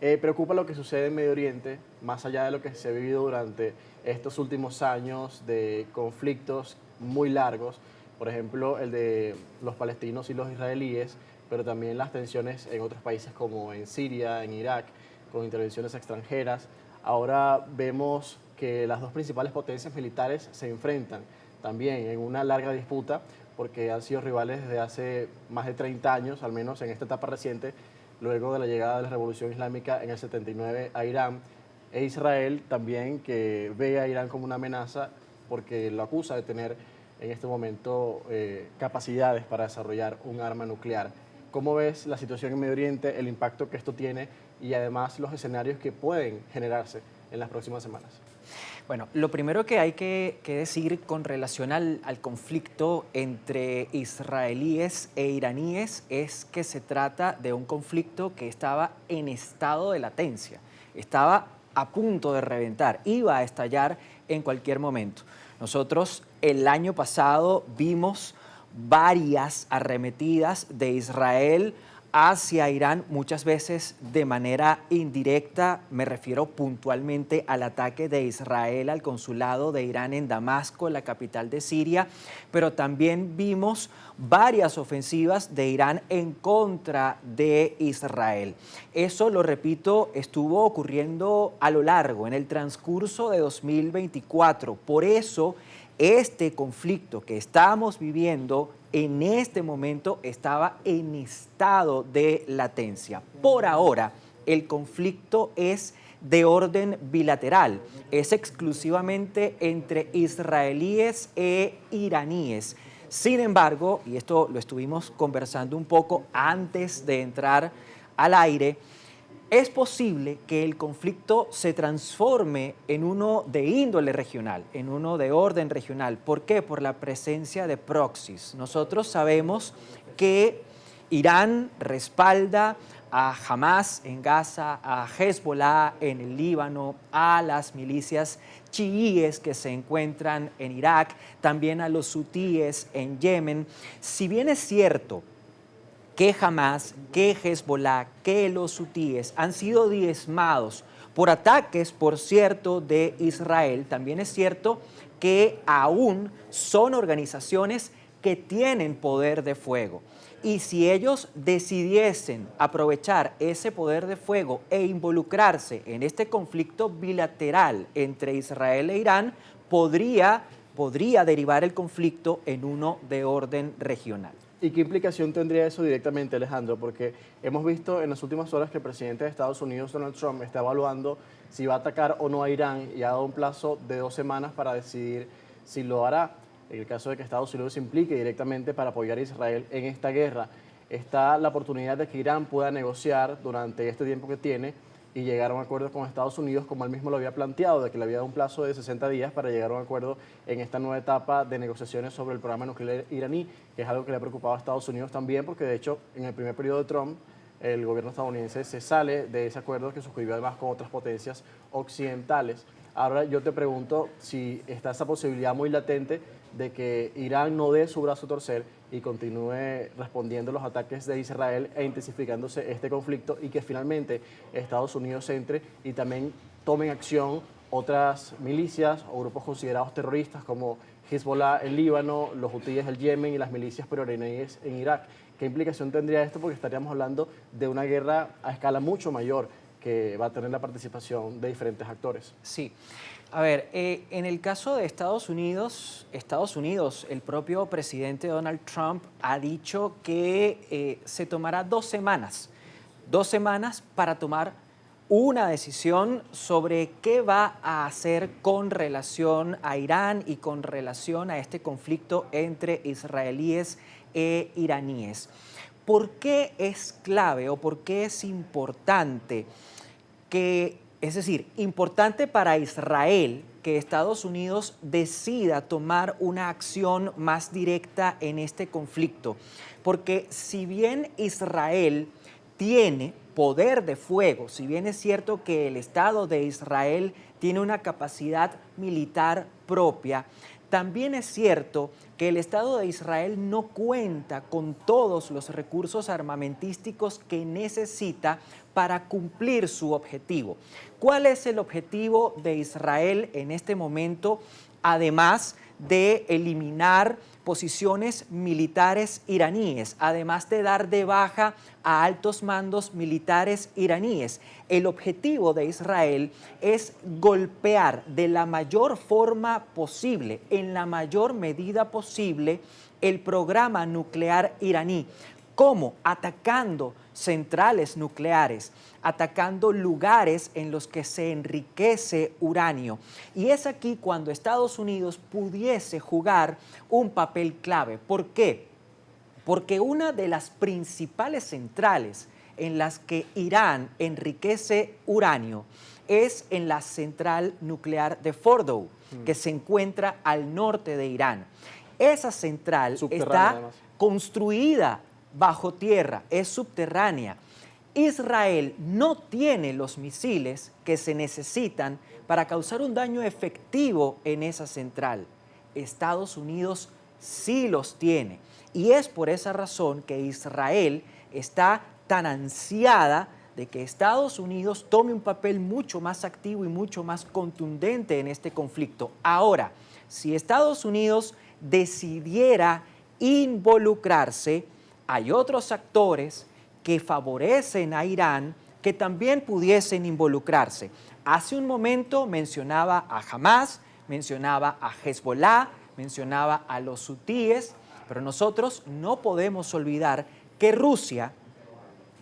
Preocupa lo que sucede en Medio Oriente, más allá de lo que se ha vivido durante estos últimos años de conflictos muy largos, por ejemplo, el de los palestinos y los israelíes, pero también las tensiones en otros países como en Siria, en Irak, con intervenciones extranjeras. Ahora vemos que las dos principales potencias militares se enfrentan también en una larga disputa, porque han sido rivales desde hace más de 30 años, al menos en esta etapa reciente, luego de la llegada de la Revolución Islámica en el 79 a Irán, e Israel también, que ve a Irán como una amenaza porque lo acusa de tener en este momento capacidades para desarrollar un arma nuclear. ¿Cómo ves la situación en Medio Oriente, el impacto que esto tiene y además los escenarios que pueden generarse en las próximas semanas? Bueno, lo primero que hay que decir con relación al conflicto entre israelíes e iraníes es que se trata de un conflicto que estaba en estado de latencia, estaba a punto de reventar, iba a estallar en cualquier momento. Nosotros el año pasado vimos varias arremetidas de Israel hacia Irán, muchas veces de manera indirecta. Me refiero puntualmente al ataque de Israel al consulado de Irán en Damasco, la capital de Siria, pero también vimos varias ofensivas de Irán en contra de Israel. Eso, lo repito, estuvo ocurriendo a lo largo, en el transcurso de 2024. Por eso, este conflicto que estamos viviendo en este momento estaba en estado de latencia. Por ahora, el conflicto es de orden bilateral, es exclusivamente entre israelíes e iraníes. Sin embargo, y esto lo estuvimos conversando un poco antes de entrar al aire, es posible que el conflicto se transforme en uno de índole regional, en uno de orden regional. ¿Por qué? Por la presencia de proxies. Nosotros sabemos que Irán respalda a Hamas en Gaza, a Hezbollah en el Líbano, a las milicias chiíes que se encuentran en Irak, también a los hutíes en Yemen. Si bien es cierto que Hamas, que Hezbollah, que los hutíes han sido diezmados por ataques, por cierto, de Israel, también es cierto que aún son organizaciones que tienen poder de fuego. Y si ellos decidiesen aprovechar ese poder de fuego e involucrarse en este conflicto bilateral entre Israel e Irán, podría derivar el conflicto en uno de orden regional. ¿Y qué implicación tendría eso directamente, Alejandro? Porque hemos visto en las últimas horas que el presidente de Estados Unidos, Donald Trump, está evaluando si va a atacar o no a Irán y ha dado un plazo de 2 semanas para decidir si lo hará. En el caso de que Estados Unidos se implique directamente para apoyar a Israel en esta guerra, está la oportunidad de que Irán pueda negociar durante este tiempo que tiene y llegar a un acuerdo con Estados Unidos, como él mismo lo había planteado, de que le había dado un plazo de 60 días para llegar a un acuerdo en esta nueva etapa de negociaciones sobre el programa nuclear iraní, que es algo que le ha preocupado a Estados Unidos también, porque de hecho en el primer periodo de Trump el gobierno estadounidense se sale de ese acuerdo que suscribió además con otras potencias occidentales. Ahora yo te pregunto si está esa posibilidad muy latente de que Irán no dé su brazo a torcer y continúe respondiendo los ataques de Israel e intensificándose este conflicto, y que finalmente Estados Unidos entre y también tomen acción otras milicias o grupos considerados terroristas como Hezbollah en Líbano, los hutíes del Yemen y las milicias proiraníes en Irak. ¿Qué implicación tendría esto? Porque estaríamos hablando de una guerra a escala mucho mayor que va a tener la participación de diferentes actores. Sí. A ver, en el caso de Estados Unidos, el propio presidente Donald Trump ha dicho que se tomará 2 semanas para tomar una decisión sobre qué va a hacer con relación a Irán y con relación a este conflicto entre israelíes e iraníes. ¿Por qué es clave o por qué es importante importante para Israel que Estados Unidos decida tomar una acción más directa en este conflicto? Porque si bien Israel tiene poder de fuego, si bien es cierto que el Estado de Israel tiene una capacidad militar propia, también es cierto que el Estado de Israel no cuenta con todos los recursos armamentísticos que necesita para cumplir su objetivo. ¿Cuál es el objetivo de Israel en este momento, además de eliminar posiciones militares iraníes, además de dar de baja a altos mandos militares iraníes? El objetivo de Israel es golpear de la mayor forma posible, en la mayor medida posible, el programa nuclear iraní. ¿Cómo? Atacando centrales nucleares, atacando lugares en los que se enriquece uranio. Y es aquí cuando Estados Unidos pudiese jugar un papel clave. ¿Por qué? Porque una de las principales centrales en las que Irán enriquece uranio es en la central nuclear de Fordow, que se encuentra al norte de Irán. Esa central está además construida bajo tierra, es subterránea. Israel no tiene los misiles que se necesitan para causar un daño efectivo en esa central. Estados Unidos sí los tiene. Y es por esa razón que Israel está tan ansiada de que Estados Unidos tome un papel mucho más activo y mucho más contundente en este conflicto. Ahora, si Estados Unidos decidiera involucrarse, hay otros actores que favorecen a Irán que también pudiesen involucrarse. Hace un momento mencionaba a Hamas, mencionaba a Hezbollah, mencionaba a los hutíes, pero nosotros no podemos olvidar que Rusia,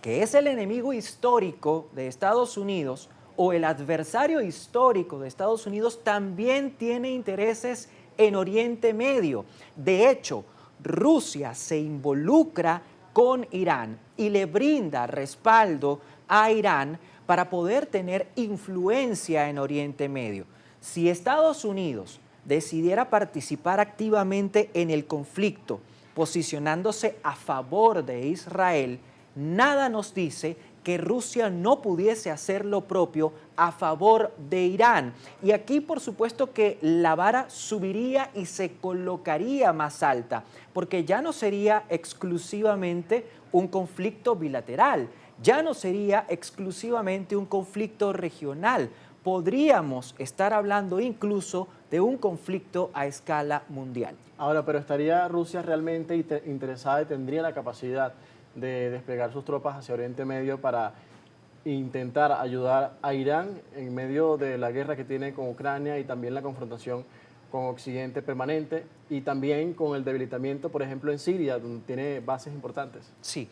que es el enemigo histórico de Estados Unidos o el adversario histórico de Estados Unidos, también tiene intereses en Oriente Medio. De hecho, Rusia se involucra con Irán y le brinda respaldo a Irán para poder tener influencia en Oriente Medio. Si Estados Unidos decidiera participar activamente en el conflicto, posicionándose a favor de Israel, nada nos dice que Rusia no pudiese hacer lo propio a favor de Irán. Y aquí, por supuesto, que la vara subiría y se colocaría más alta, porque ya no sería exclusivamente un conflicto bilateral, ya no sería exclusivamente un conflicto regional. Podríamos estar hablando incluso de un conflicto a escala mundial. Ahora, pero ¿estaría Rusia realmente interesada y tendría la capacidad de desplegar sus tropas hacia Oriente Medio para intentar ayudar a Irán en medio de la guerra que tiene con Ucrania y también la confrontación con Occidente permanente y también con el debilitamiento, por ejemplo, en Siria, donde tiene bases importantes? Sí.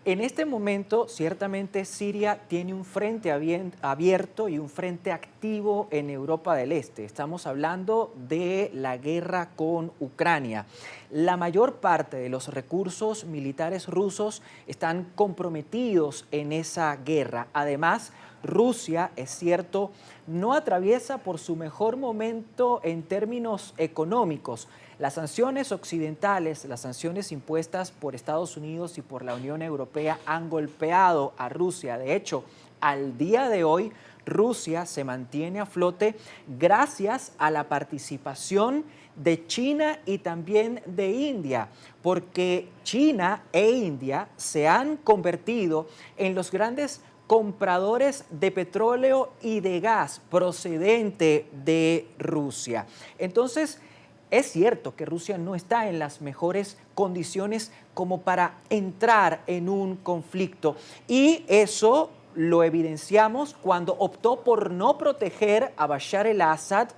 En este momento, ciertamente, Siria tiene un frente abierto y un frente activo en Europa del Este. Estamos hablando de la guerra con Ucrania. La mayor parte de los recursos militares rusos están comprometidos en esa guerra. Además, Rusia, es cierto, no atraviesa por su mejor momento en términos económicos. Las sanciones occidentales, las sanciones impuestas por Estados Unidos y por la Unión Europea han golpeado a Rusia. De hecho, al día de hoy, Rusia se mantiene a flote gracias a la participación de China y también de India, porque China e India se han convertido en los grandes compradores de petróleo y de gas procedente de Rusia. Entonces, es cierto que Rusia no está en las mejores condiciones como para entrar en un conflicto y eso lo evidenciamos cuando optó por no proteger a Bashar el-Assad,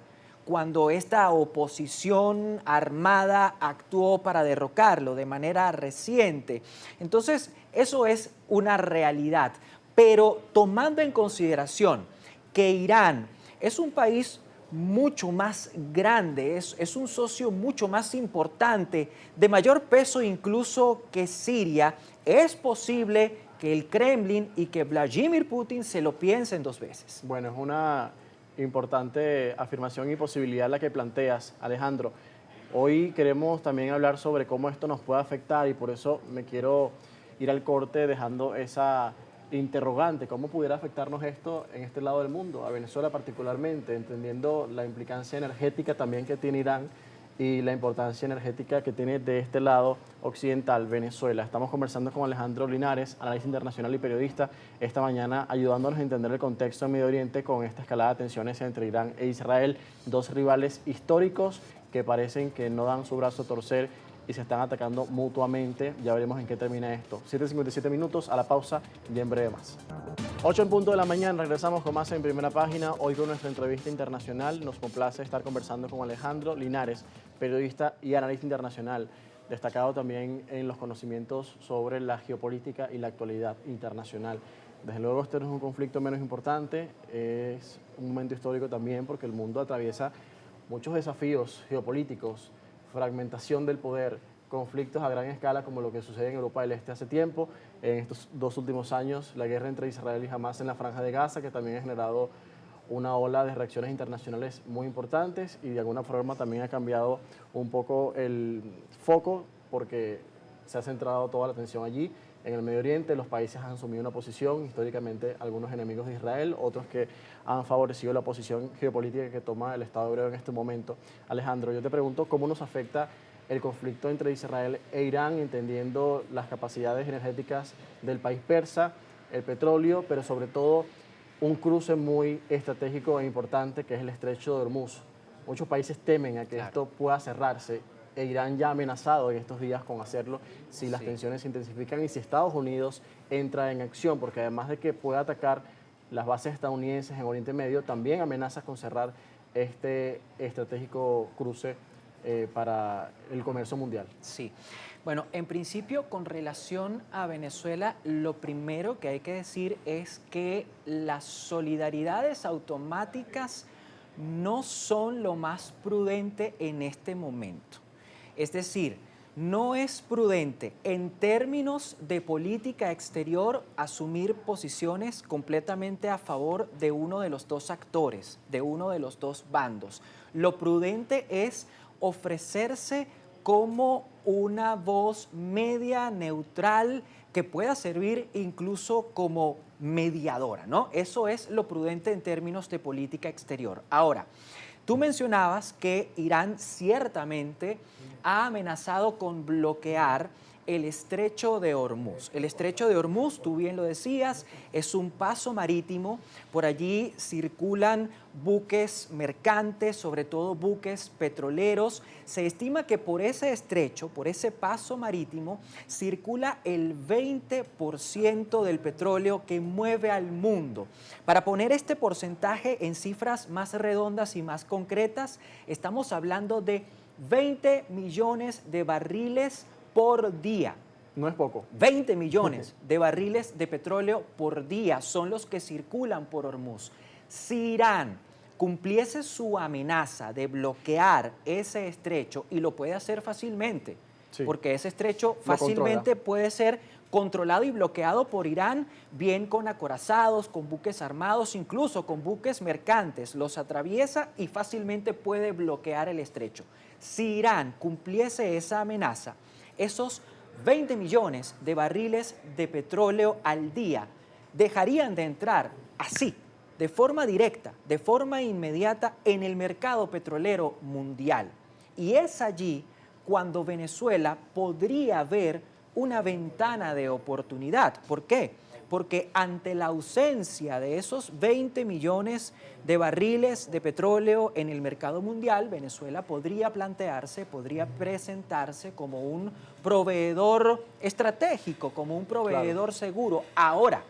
cuando esta oposición armada actuó para derrocarlo de manera reciente. Entonces, eso es una realidad. Pero tomando en consideración que Irán es un país mucho más grande, es un socio mucho más importante, de mayor peso incluso que Siria, es posible que el Kremlin y que Vladimir Putin se lo piensen dos veces. Bueno, es una importante afirmación y posibilidad la que planteas, Alejandro. Hoy queremos también hablar sobre cómo esto nos puede afectar y por eso me quiero ir al corte dejando esa interrogante, ¿cómo pudiera afectarnos esto en este lado del mundo, a Venezuela particularmente, entendiendo la implicancia energética también que tiene Irán y la importancia energética que tiene de este lado occidental, Venezuela. Estamos conversando con Alejandro Linares, analista internacional y periodista, esta mañana ayudándonos a entender el contexto en Medio Oriente con esta escalada de tensiones entre Irán e Israel, dos rivales históricos que parecen que no dan su brazo a torcer y se están atacando mutuamente. Ya veremos en qué termina esto. 7:57 minutos, a la pausa y en breve más. 8 en punto de la mañana, regresamos con más en Primera Página. Hoy con nuestra entrevista internacional nos complace estar conversando con Alejandro Linares, periodista y analista internacional, destacado también en los conocimientos sobre la geopolítica y la actualidad internacional. Desde luego este no es un conflicto menos importante, es un momento histórico también porque el mundo atraviesa muchos desafíos geopolíticos, fragmentación del poder, conflictos a gran escala como lo que sucede en Europa del Este hace tiempo, en estos 2 últimos años, la guerra entre Israel y Hamás en la Franja de Gaza, que también ha generado una ola de reacciones internacionales muy importantes y de alguna forma también ha cambiado un poco el foco porque se ha centrado toda la atención allí. En el Medio Oriente los países han asumido una posición, históricamente algunos enemigos de Israel, otros que han favorecido la posición geopolítica que toma el Estado hebreo en este momento. Alejandro, yo te pregunto cómo nos afecta el conflicto entre Israel e Irán, entendiendo las capacidades energéticas del país persa, el petróleo, pero sobre todo un cruce muy estratégico e importante que es el Estrecho de Hormuz. Muchos países temen a que esto pueda cerrarse e Irán ya ha amenazado en estos días con hacerlo si las tensiones se intensifican y si Estados Unidos entra en acción, porque además de que puede atacar las bases estadounidenses en Oriente Medio, también amenaza con cerrar este estratégico cruce para el comercio mundial. Sí. Bueno, en principio, con relación a Venezuela, lo primero que hay que decir es que las solidaridades automáticas no son lo más prudente en este momento. Es decir, no es prudente en términos de política exterior asumir posiciones completamente a favor de uno de los dos actores, de uno de los dos bandos. Lo prudente es ofrecerse como una voz media, neutral, que pueda servir incluso como mediadora, ¿no? Eso es lo prudente en términos de política exterior. Ahora, tú mencionabas que Irán ciertamente ha amenazado con bloquear el Estrecho de Hormuz. El Estrecho de Hormuz, tú bien lo decías, es un paso marítimo. Por allí circulan buques mercantes, sobre todo buques petroleros. Se estima que por ese estrecho, por ese paso marítimo, circula el 20% del petróleo que mueve al mundo. Para poner este porcentaje en cifras más redondas y más concretas, estamos hablando de 20 millones de barriles por día. No es poco. 20 millones de barriles de petróleo por día son los que circulan por Hormuz. Si Irán cumpliese su amenaza de bloquear ese estrecho, y lo puede hacer fácilmente, porque ese estrecho fácilmente puede ser controlado y bloqueado por Irán, bien con acorazados, con buques armados, incluso con buques mercantes, los atraviesa y fácilmente puede bloquear el estrecho. Si Irán cumpliese esa amenaza, esos 20 millones de barriles de petróleo al día dejarían de entrar así, de forma directa, de forma inmediata en el mercado petrolero mundial. Y es allí cuando Venezuela podría ver una ventana de oportunidad. ¿Por qué? Porque ante la ausencia de esos 20 millones de barriles de petróleo en el mercado mundial, Venezuela podría plantearse, podría presentarse como un proveedor estratégico, como un proveedor seguro. Ahora,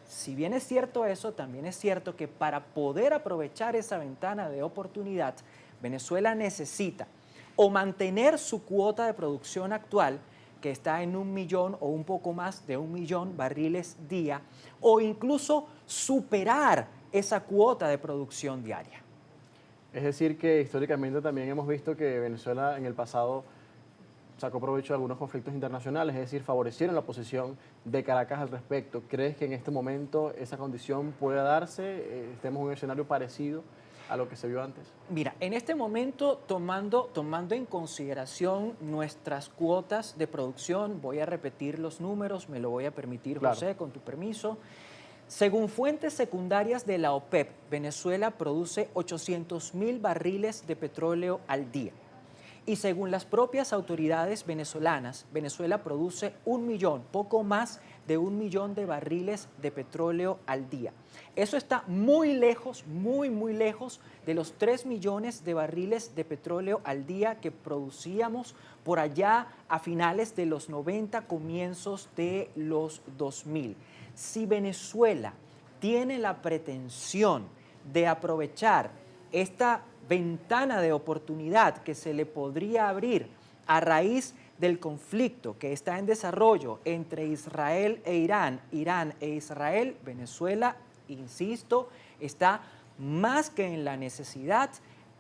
si bien es cierto eso, también es cierto que para poder aprovechar esa ventana de oportunidad, Venezuela necesita o mantener su cuota de producción actual, que está en 1 millón o un poco más de 1 millón barriles día, o incluso superar esa cuota de producción diaria. Es decir, que históricamente también hemos visto que Venezuela en el pasado sacó provecho de algunos conflictos internacionales, es decir, favorecieron la posición de Caracas al respecto. ¿Crees que en este momento esa condición pueda darse? ¿Estemos en un escenario parecido a lo que se vio antes? Mira, en este momento, tomando en consideración nuestras cuotas de producción, voy a repetir los números, me lo voy a permitir, claro, José, con tu permiso. Según fuentes secundarias de la OPEP, Venezuela produce 800.000 barriles de petróleo al día. Y según las propias autoridades venezolanas, Venezuela produce 1 millón, poco más de 1 millón de barriles de petróleo al día. Eso está muy lejos, muy lejos de los 3 millones de barriles de petróleo al día que producíamos por allá a finales de los 90, comienzos de los 2000. Si Venezuela tiene la pretensión de aprovechar esta ventana de oportunidad que se le podría abrir a raíz del conflicto que está en desarrollo entre Israel e Irán, Irán e Israel, Venezuela, insisto, está más que en la necesidad,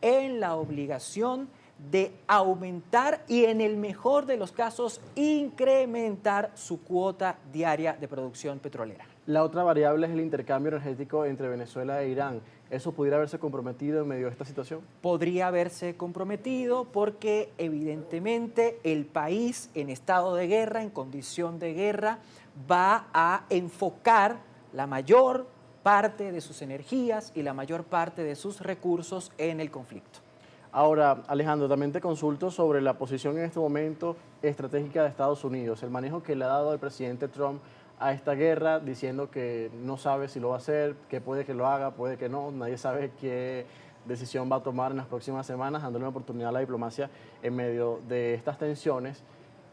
en la obligación de aumentar y en el mejor de los casos incrementar su cuota diaria de producción petrolera. La otra variable es el intercambio energético entre Venezuela e Irán. ¿Eso pudiera haberse comprometido en medio de esta situación? Podría haberse comprometido porque evidentemente el país en estado de guerra, en condición de guerra, va a enfocar la mayor parte de sus energías y la mayor parte de sus recursos en el conflicto. Ahora, Alejandro, también te consulto sobre la posición en este momento estratégica de Estados Unidos, el manejo que le ha dado el presidente Trump a esta guerra, diciendo que no sabe si lo va a hacer, que puede que lo haga, puede que no, nadie sabe qué decisión va a tomar en las próximas semanas, dándole una oportunidad a la diplomacia en medio de estas tensiones.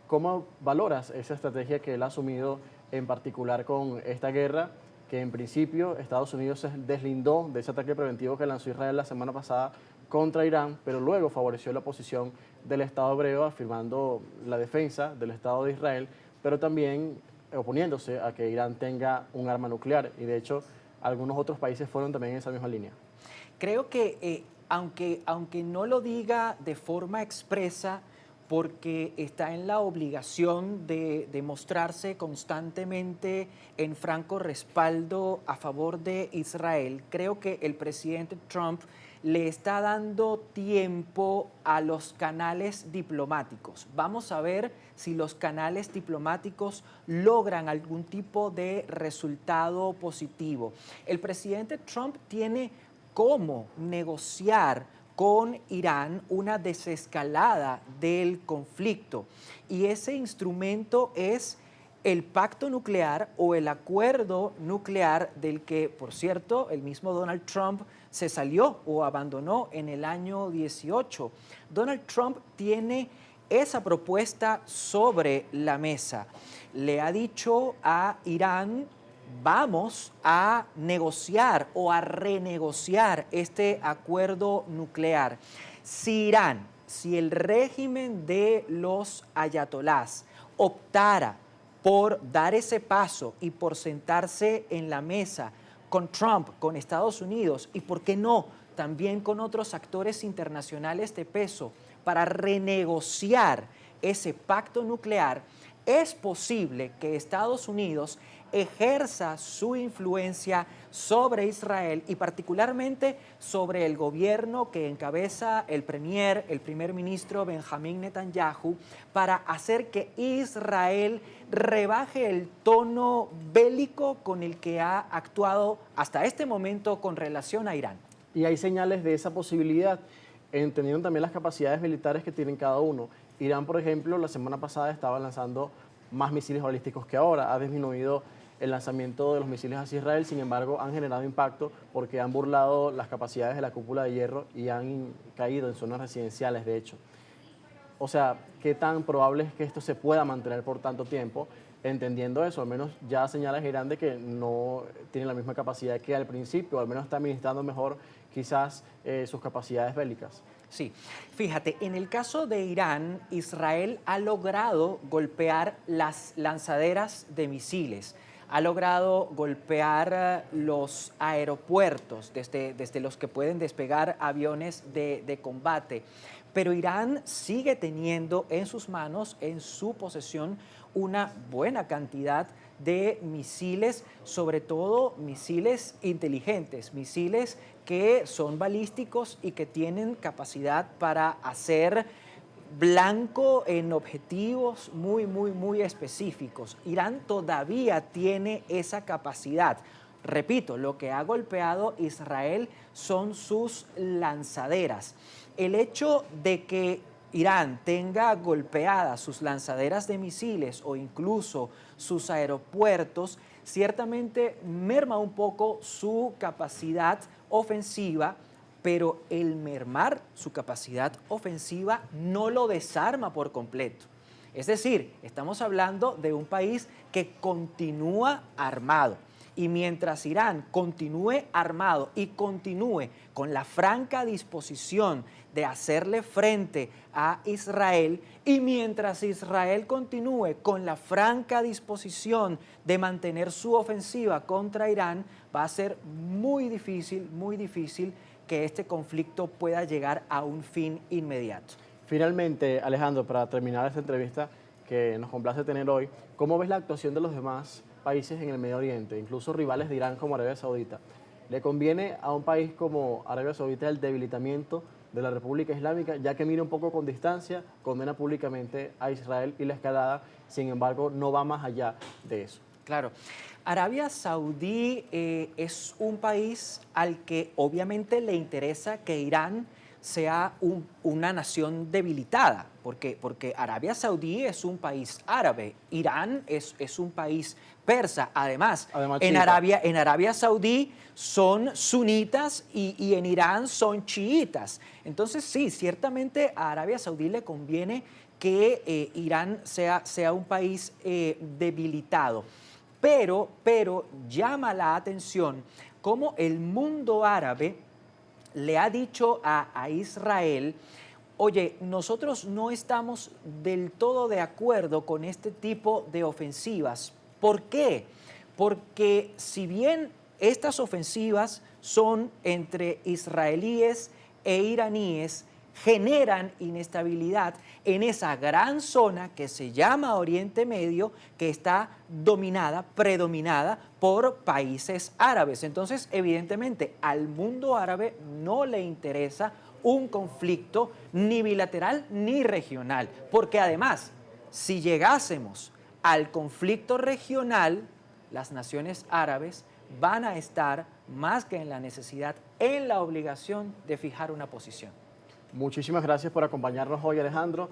¿Cómo valoras esa estrategia que él ha asumido en particular con esta guerra, que en principio Estados Unidos se deslindó de ese ataque preventivo que lanzó Israel la semana pasada contra Irán, pero luego favoreció la posición del Estado hebreo, afirmando la defensa del Estado de Israel, pero también oponiéndose a que Irán tenga un arma nuclear? Y de hecho, algunos otros países fueron también en esa misma línea. Creo que aunque no lo diga de forma expresa, porque está en la obligación de mostrarse constantemente en franco respaldo a favor de Israel, creo que el presidente Trump le está dando tiempo a los canales diplomáticos. Vamos a ver si los canales diplomáticos logran algún tipo de resultado positivo. El presidente Trump tiene cómo negociar con Irán una desescalada del conflicto. Y ese instrumento es el pacto nuclear o el acuerdo nuclear del que, por cierto, el mismo Donald Trump se salió o abandonó en el año 18. Donald Trump tiene esa propuesta sobre la mesa. Le ha dicho a Irán: vamos a negociar o a renegociar este acuerdo nuclear. Si Irán, si el régimen de los ayatolás optara por dar ese paso y por sentarse en la mesa con Trump, con Estados Unidos y, ¿por qué no?, también con otros actores internacionales de peso para renegociar ese pacto nuclear, es posible que Estados Unidos ejerza su influencia sobre Israel y particularmente sobre el gobierno que encabeza el primer ministro Benjamín Netanyahu, para hacer que Israel rebaje el tono bélico con el que ha actuado hasta este momento con relación a Irán. Y hay señales de esa posibilidad, entendiendo también las capacidades militares que tienen cada uno. Irán, por ejemplo, la semana pasada estaba lanzando más misiles balísticos que ahora, ha disminuido el lanzamiento de los misiles hacia Israel, sin embargo han generado impacto porque han burlado las capacidades de la cúpula de hierro y han caído en zonas residenciales, de hecho. O sea, ¿qué tan probable es que esto se pueda mantener por tanto tiempo? Entendiendo eso, al menos ya señala Irán de que no tiene la misma capacidad que al principio, al menos está administrando mejor quizás sus capacidades bélicas. Sí, fíjate, en el caso de Irán, Israel ha logrado golpear las lanzaderas de misiles, ha logrado golpear los aeropuertos desde los que pueden despegar aviones de combate, pero Irán sigue teniendo en sus manos, en su posesión, una buena cantidad de misiles, sobre todo misiles inteligentes, misiles que son balísticos y que tienen capacidad para hacer blanco en objetivos muy específicos. Irán todavía tiene esa capacidad. Repito, lo que ha golpeado Israel son sus lanzaderas. El hecho de que Irán tenga golpeadas sus lanzaderas de misiles o incluso sus aeropuertos, ciertamente merma un poco su capacidad ofensiva, pero el mermar su capacidad ofensiva no lo desarma por completo. Es decir, estamos hablando de un país que continúa armado. Y mientras Irán continúe armado y continúe con la franca disposición de hacerle frente a Israel, y mientras Israel continúe con la franca disposición de mantener su ofensiva contra Irán, va a ser muy difícil que este conflicto pueda llegar a un fin inmediato. Finalmente, Alejandro, para terminar esta entrevista que nos complace tener hoy, ¿cómo ves la actuación de los demás países en el Medio Oriente, incluso rivales de Irán como Arabia Saudita? ¿Le conviene a un país como Arabia Saudita el debilitamiento de la República Islámica, ya que mira un poco con distancia, condena públicamente a Israel y la escalada, sin embargo no va más allá de eso? Claro. Arabia Saudí es un país al que obviamente le interesa que Irán sea una nación debilitada, porque Arabia Saudí es un país árabe, Irán es un país persa. Además en Arabia Saudí son sunitas y en Irán son chiitas. Entonces sí, ciertamente a Arabia Saudí le conviene que Irán sea un país debilitado. Pero llama la atención cómo el mundo árabe le ha dicho a Israel: oye, nosotros no estamos del todo de acuerdo con este tipo de ofensivas. ¿Por qué? Porque si bien estas ofensivas son entre israelíes e iraníes, generan inestabilidad en esa gran zona que se llama Oriente Medio, que está predominada por países árabes. Entonces, evidentemente, al mundo árabe no le interesa un conflicto ni bilateral ni regional, porque además, si llegásemos al conflicto regional, las naciones árabes van a estar más que en la necesidad, en la obligación de fijar una posición. Muchísimas gracias por acompañarnos hoy, Alejandro.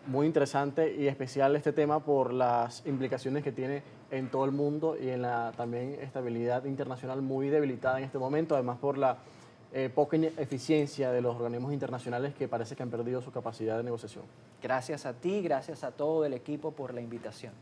Muy interesante y especial este tema por las implicaciones que tiene en todo el mundo y en la también estabilidad internacional muy debilitada en este momento, además por la poca eficiencia de los organismos internacionales que parece que han perdido su capacidad de negociación. Gracias a ti, gracias a todo el equipo por la invitación.